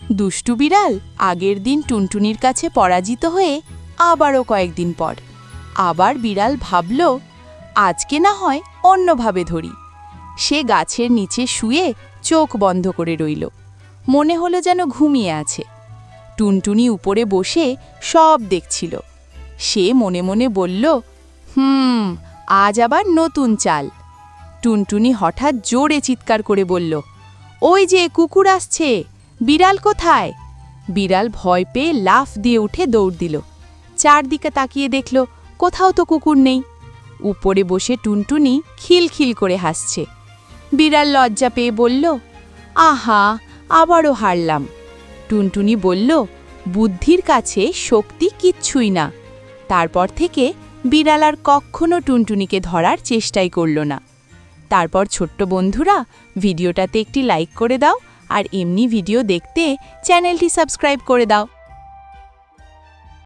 দুষ্টু বিড়াল আগের দিন টুনটুনির কাছে পরাজিত হয়ে আবারও কয়েকদিন পর আবার বিড়াল ভাবল, আজকে না হয় অন্যভাবে ধরি। সে গাছের নিচে শুয়ে চোখ বন্ধ করে রইল। মনে হলো যেন ঘুমিয়ে আছে। টুনটুনি উপরে বসে সব দেখছিল। সে মনে মনে বলল, আজ আবার নতুন চাল। টুনটুনি হঠাৎ জোরে চিৎকার করে বলল, ওই যে কুকুর আসছে, বিড়াল কোথায়? বিড়াল ভয় পেয়ে লাফ দিয়ে উঠে দৌড় দিল। চারদিকে তাকিয়ে দেখল, কোথাও তো কুকুর নেই। উপরে বসে টুনটুনি খিলখিল করে হাসছে। বিড়াল লজ্জা পেয়ে বলল, আহা, আবারও হারলাম। টুনটুনি বলল, বুদ্ধির কাছে শক্তি কিচ্ছুই না। তারপর থেকে বিড়াল আর কখনো টুনটুনিকে ধরার চেষ্টাই করল না। তারপর ছোট্ট বন্ধুরা, ভিডিওটাতে একটি লাইক করে দাও আর এমনি ভিডিও দেখতে চ্যানেলটি সাবস্ক্রাইব করে দাও।